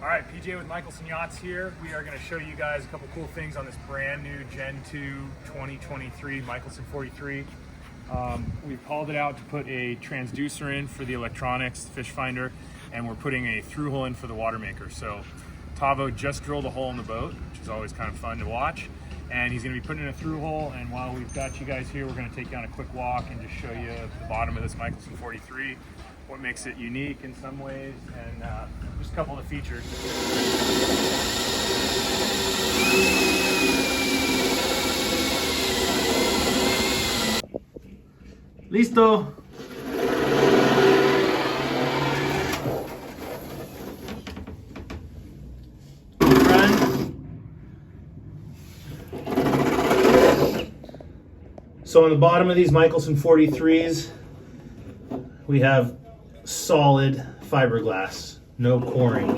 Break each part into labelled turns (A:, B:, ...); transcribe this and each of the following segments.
A: All right, PJ with Mikelson Yachts here. We are going to show you guys a couple cool things on this brand new Gen 2 2023 Mikelson 43. We've hauled it out to put a transducer in for the electronics fish finder, and we're putting a through hole in for the water maker. So Tavo just drilled a hole in the boat, which is always kind of fun to watch. And he's going to be putting in a through hole, and while we've got you guys here, we're going to take you on a quick walk and just show you the bottom of this Mikelson 43, what makes it unique in some ways, and just a couple of the features.
B: Listo. So on the bottom of these Mikelson 43s, we have solid fiberglass, no coring.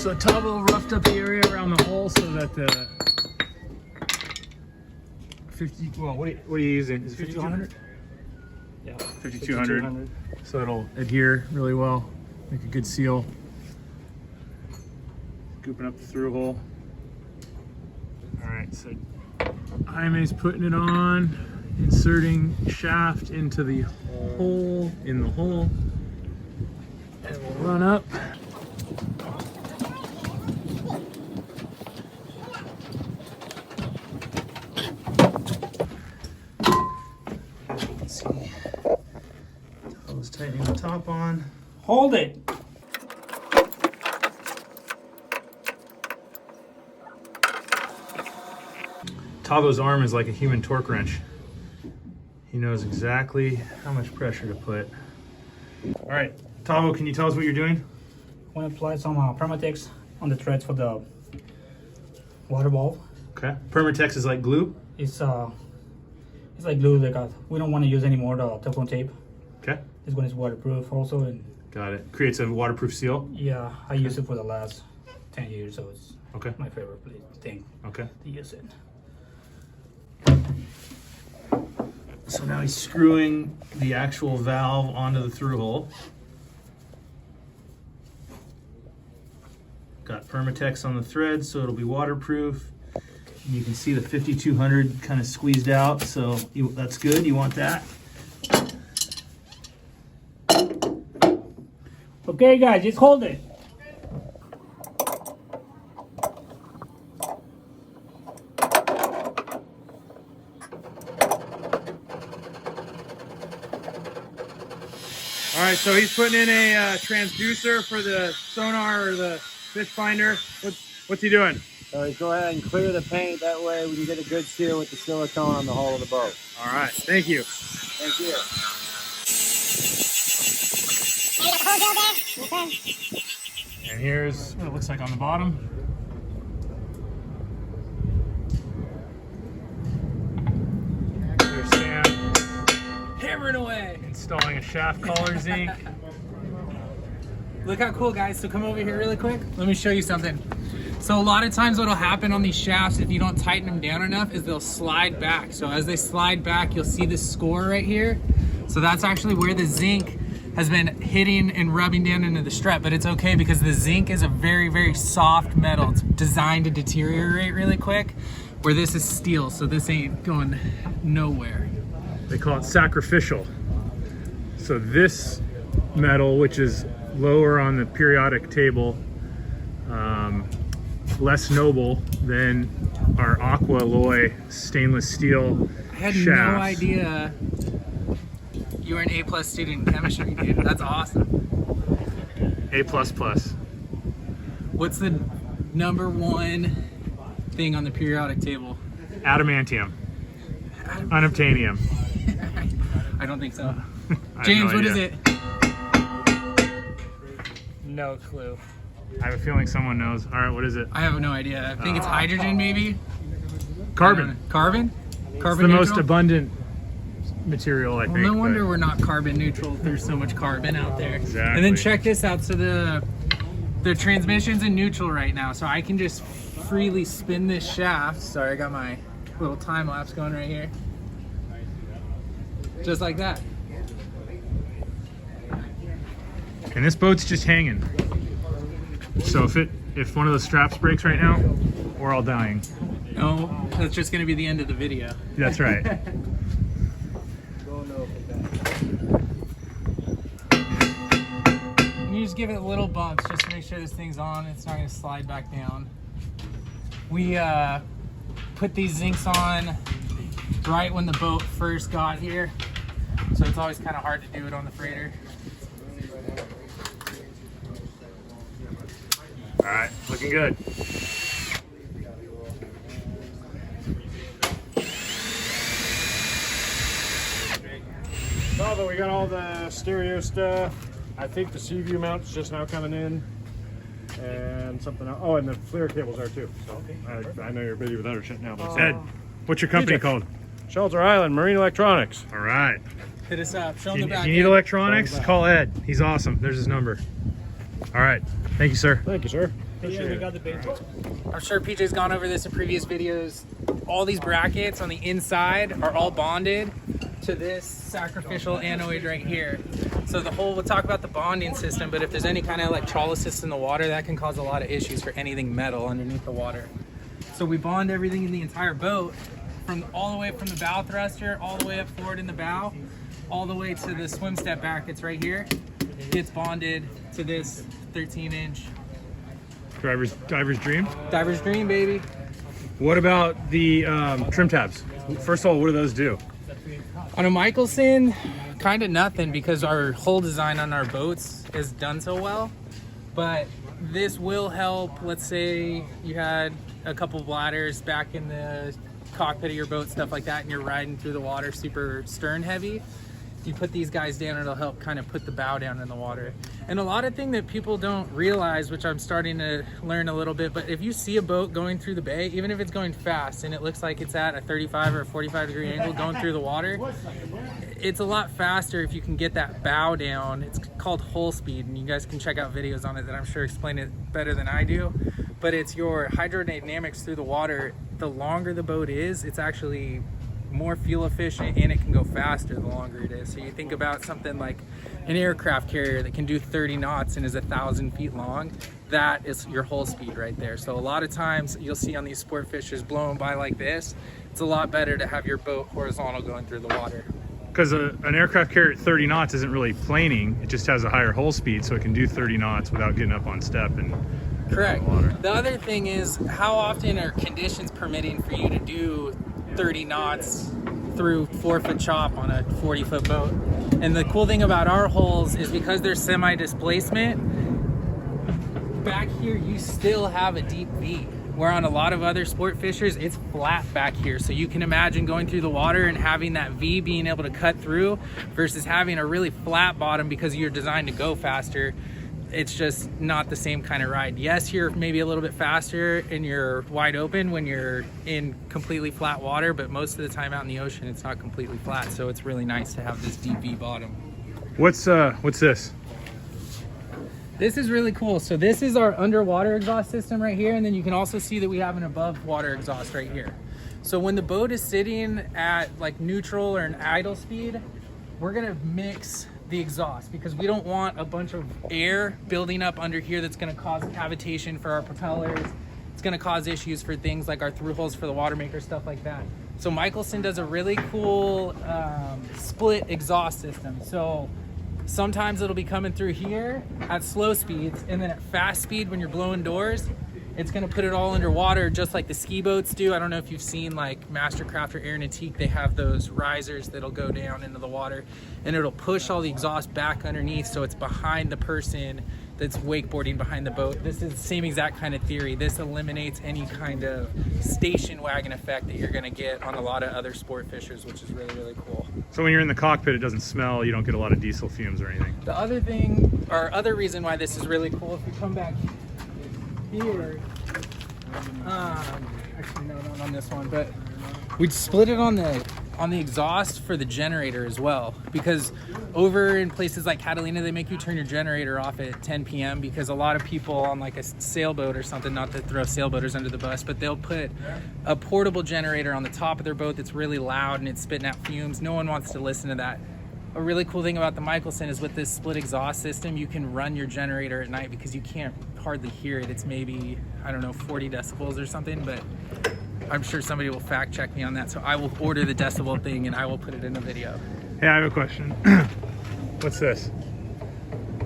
A: So Tavo roughed up the area around the hole so that the 50, well, what are you using? Is it 5200?
B: Yeah,
A: 5200. So it'll adhere really well, make a good seal. Scooping up the through hole. All right, so Jaime's putting it on, inserting shaft into the hole in the hole, and we'll run up.
B: Let's see. I was tightening the top on.
C: Hold it.
A: Tavo's arm is like a human torque wrench. He knows exactly how much pressure to put. All right, Tavo, can you tell us what you're doing?
C: I want to apply some Permatex on the threads for the water valve.
A: Okay. Permatex is like glue?
C: It's like glue. We don't want to use any more the Teflon tape.
A: Okay.
C: This one is waterproof also, and
A: Got it. Creates a waterproof seal?
C: yeah, I use it for the last 10 years, so it's
A: Okay.
C: my favorite thing
A: Okay.
C: to use it.
B: So now he's screwing the actual valve onto the through hole. Got Permatex on the thread, so it'll be waterproof. And you can see the 5200 kind of squeezed out, so that's good. You want that.
C: Okay, guys, just hold it.
A: All right, so he's putting in a transducer for the sonar or the fish finder. What's he doing?
D: So we go ahead and clear the paint. That way we can get a good seal with the silicone on the hull of the boat.
A: All right, thank you.
D: Thank you.
A: And here's what it looks like on the bottom. There's Sam
E: Hammering away.
A: installing a shaft collar zinc.
E: Look how cool, guys. So come over here really quick. Let me show you something. So a lot of times what'll happen on these shafts if you don't tighten them down enough is they'll slide back. So as they slide back, you'll see this score right here. So that's actually where the zinc has been hitting and rubbing down into the strap, but it's okay because the zinc is a very, very soft metal. It's designed to deteriorate really quick, where this is steel, so this ain't going nowhere.
A: They call it sacrificial. So this metal, which is lower on the periodic table, less noble than our aqua alloy stainless steel
E: I had
A: shafts.
E: no idea you were an A+ student in chemistry, dude. That's awesome.
A: A++.
E: What's the #1 thing on the periodic table?
A: Adamantium. Unobtainium.
E: I don't think so.
A: I have
E: James,
A: no
E: what is
A: idea.
E: it?
C: No clue.
A: I have a feeling someone knows. All right, what is it?
E: I have no idea. I think it's hydrogen, maybe?
A: Carbon.
E: Carbon?
A: It's
E: Carbon
A: the
E: neutral?
A: most abundant material, I
E: Well,
A: think.
E: no wonder
A: but-
E: we're not carbon neutral if there's so much carbon out there.
A: Exactly.
E: And then check this out. So the transmission's in neutral right now, so I can just freely spin this shaft. Sorry, I got my little time lapse going right here. Just like that.
A: And this boat's just hanging. So if one of those straps breaks right now, we're all dying.
E: No, that's just gonna be the end of the video.
A: That's right.
E: You just give it little bumps just to make sure this thing's on. It's not gonna slide back down. We put these zincs on right when the boat first got here. So it's always kind of hard to do it on the freighter.
A: All right, looking good.
D: So, but we got all the stereo stuff. I think the sea view mount's just now coming in. And something else. Oh, and the FLIR cables are too. So I know you're busy with other shit now. But
A: Ed, what's your company
D: PJ.
A: called?
D: Shelter Island Marine Electronics.
A: All right.
E: Hit us up. Show them
A: You,
E: the back.
A: you need
E: end.
A: electronics?
D: Show 'em the back.
A: Call Ed. He's awesome. There's his number. All right. Thank you, sir.
D: Thank you, sir.
E: I'm sure PJ's gone over this in previous videos. All these brackets on the inside are all bonded to this sacrificial anoid right here. So we'll talk about the bonding system, but if there's any kind of electrolysis in the water, that can cause a lot of issues for anything metal underneath the water. So we bond everything in the entire boat, all the way from the bow thruster, all the way up forward in the bow, all the way to the swim step brackets right here. Gets bonded to this 13-inch
A: Driver's dream.
E: Diver's Dream, baby.
A: What about the trim tabs? First of all, what do those do?
E: On a Mikelson, kind of nothing, because our whole design on our boats is done so well. But this will help. Let's say you had a couple bladders back in the cockpit of your boat, stuff like that, and you're riding through the water super stern heavy. You put these guys down, it'll help kind of put the bow down in the water. And a lot of thing that people don't realize, which I'm starting to learn a little bit, but if you see a boat going through the bay, even if it's going fast and it looks like it's at a 35 or a 45 degree angle going through the water, it's a lot faster if you can get that bow down. It's called hull speed, and you guys can check out videos on it that I'm sure explain it better than I do. But it's your hydrodynamics through the water. The longer the boat is, it's actually more fuel efficient, and it can go faster the longer it is. So you think about something like an aircraft carrier that can do 30 knots and is 1,000 feet long. That is your hull speed right there. So a lot of times you'll see on these sport fishers blowing by like this, it's a lot better to have your boat horizontal going through the water.
A: Because an aircraft carrier at 30 knots isn't really planing. It just has a higher hull speed, so it can do 30 knots without getting up on step and
E: Correct.
A: water.
E: The other thing is, how often are conditions permitting for you to do 30 knots through 4-foot chop on a 40-foot boat? And the cool thing about our hulls is, because they're semi-displacement, back here you still have a deep V, where on a lot of other sport fishers it's flat back here. So you can imagine going through the water and having that V being able to cut through versus having a really flat bottom because you're designed to go faster. It's just not the same kind of ride. Yes, you're maybe a little bit faster and you're wide open when you're in completely flat water, but most of the time out in the ocean it's not completely flat, so it's really nice to have this deep V bottom.
A: What's this?
E: This is really cool. So this is our underwater exhaust system right here, and then you can also see that we have an above water exhaust right here. So when the boat is sitting at like neutral or an idle speed, we're gonna mix the exhaust, because we don't want a bunch of air building up under here that's going to cause cavitation for our propellers. It's going to cause issues for things like our through holes for the water maker, stuff like that. So Mikelson does a really cool split exhaust system. So sometimes it'll be coming through here at slow speeds, and then at fast speed when you're blowing doors, it's going to put it all underwater, just like the ski boats do. I don't know if you've seen like Mastercraft or Aeronautique, they have those risers that'll go down into the water, and it'll push all the exhaust back underneath, so it's behind the person that's wakeboarding behind the boat. This is the same exact kind of theory. This eliminates any kind of station wagon effect that you're going to get on a lot of other sport fishers, which is really, really cool.
A: So when you're in the cockpit, it doesn't smell. You don't get a lot of diesel fumes or anything.
E: The other thing, or other reason why this is really cool, if you come back here, actually no, not on this one, but we'd split it on the exhaust for the generator as well, because over in places like Catalina, they make you turn your generator off at 10 p.m. because a lot of people on like a sailboat or something, not to throw sailboaters under the bus, but they'll put a portable generator on the top of their boat that's really loud and it's spitting out fumes. No one wants to listen to that. a really cool thing about the Mikelson is with this split exhaust system, you can run your generator at night because you can't hardly hear it. It's maybe, I don't know, 40 decibels or something, but I'm sure somebody will fact check me on that. So I will order the decibel thing and I will put it in a video.
A: Hey, I have a question. What's this?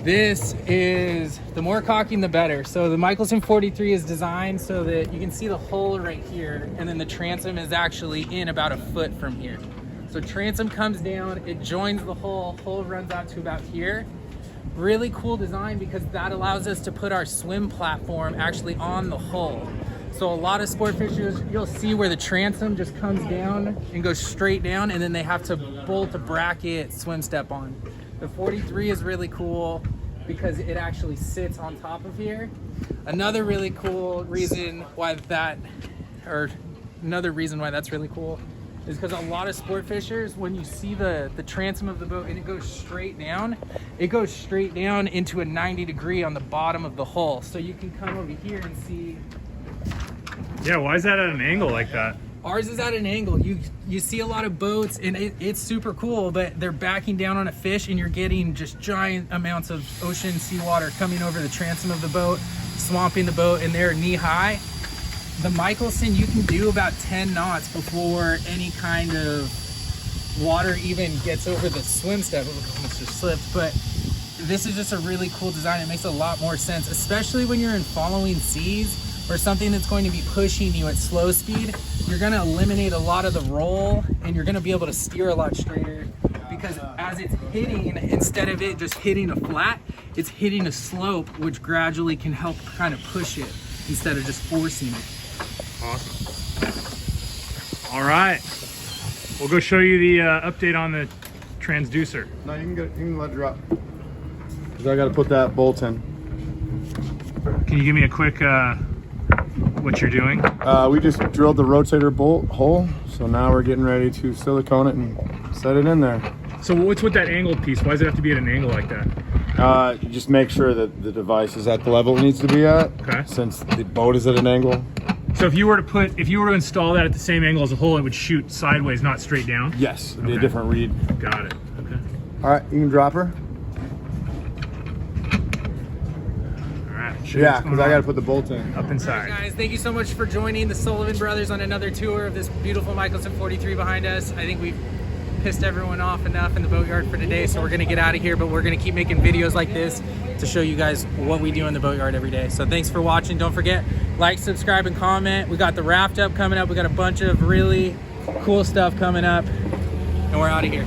E: This is, the more caulking the better. So the Mikelson 43 is designed so that you can see the hole right here, and then the transom is actually in about a foot from here. So transom comes down, it joins the hole runs out to about here. Really cool design because that allows us to put our swim platform actually on the hull. So a lot of sport fishers, you'll see where the transom just comes down and goes straight down, and then they have to bolt a bracket swim step on. The 43 is really cool because it actually sits on top of here. Another really cool reason why that's really cool is because a lot of sport fishers, when you see the transom of the boat and it goes straight down into a 90 degree on the bottom of the hull. So you can come over here and see.
A: Yeah, why is that at an angle like that?
E: Ours is at an angle. You see a lot of boats and it's super cool, but they're backing down on a fish and you're getting just giant amounts of ocean seawater coming over the transom of the boat, swamping the boat, and they're knee high. The Mikelson, you can do about 10 knots before any kind of water even gets over the swim step. It almost just slipped, but this is just a really cool design. It makes a lot more sense, especially when you're in following seas or something that's going to be pushing you at slow speed. You're gonna eliminate a lot of the roll and you're gonna be able to steer a lot straighter because as it's hitting, instead of it just hitting a flat, it's hitting a slope, which gradually can help kind of push it instead of just forcing it.
A: Awesome. All right, we'll go show you the update on the transducer.
F: No, you can let it drop. Cause I got to put that bolt in.
A: Can you give me a quick what you're doing?
F: We just drilled the rotator bolt hole, so now we're getting ready to silicone it and set it in there.
A: So what's with that angled piece? Why does it have to be at an angle like that?
F: You just make sure that the device is at the level it needs to be at.
A: Okay.
F: Since the boat is at an angle.
A: So if you were to install that at the same angle as a hole, it would shoot sideways, not straight down?
F: Yes, it'd be
A: Okay.
F: a different read.
A: Got it. Okay.
F: All right, you can drop her.
A: All right.
F: Yeah, because I got to put the bolt in.
A: up inside.
E: Guys, thank you so much for joining the Sullivan brothers on another tour of this beautiful Mikelson 43 behind us. I think we've pissed everyone off enough in the boatyard for today, so we're gonna get out of here, but we're gonna keep making videos like this to show you guys what we do in the boatyard every day. So thanks for watching. Don't forget, like, subscribe, and comment. We got the raft up coming up. We got a bunch of really cool stuff coming up, and we're out of here.